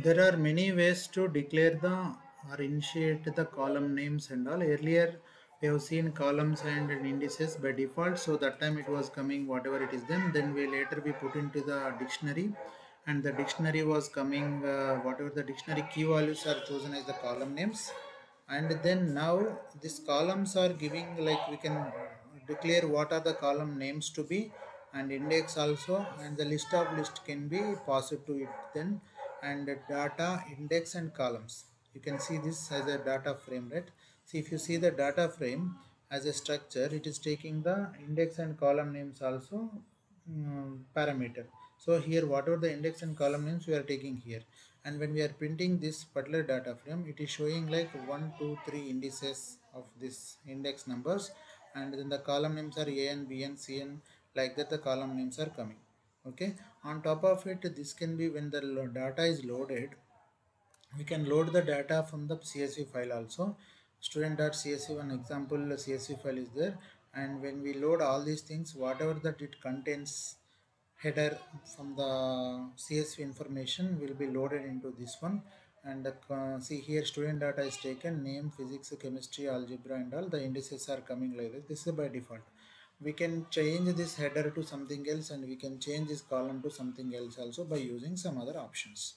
There are many ways to declare the or initiate the column names and all. Earlier we have seen columns and indices by default, so that time it was coming whatever it is. Then we later we put into the dictionary, and the dictionary was coming whatever the dictionary key values are chosen as the column names. And then now these columns are giving, like, we can declare what are the column names to be, and index also, and the list can be passed to it then. And data, index and columns, you can see this as a data frame, right? See, if you see the data frame as a structure, it is taking the index and column names also parameter. So here whatever the index and column names we are taking here, and when we are printing this particular data frame, it is showing like 1 2 3 indices of this index numbers, and then the column names are a n, b n, c n, like that the column names are coming. Okay, on top of it, this can be when the data is loaded, we can load the data from the CSV file also. Student.csv, one example CSV file is there, and when we load all these things, whatever that it contains header from the CSV information will be loaded into this one. And see here, student data is taken, name, physics, chemistry, algebra and all the indices are coming like this. This is by default. We can change this header to something else, and we can change this column to something else also by using some other options.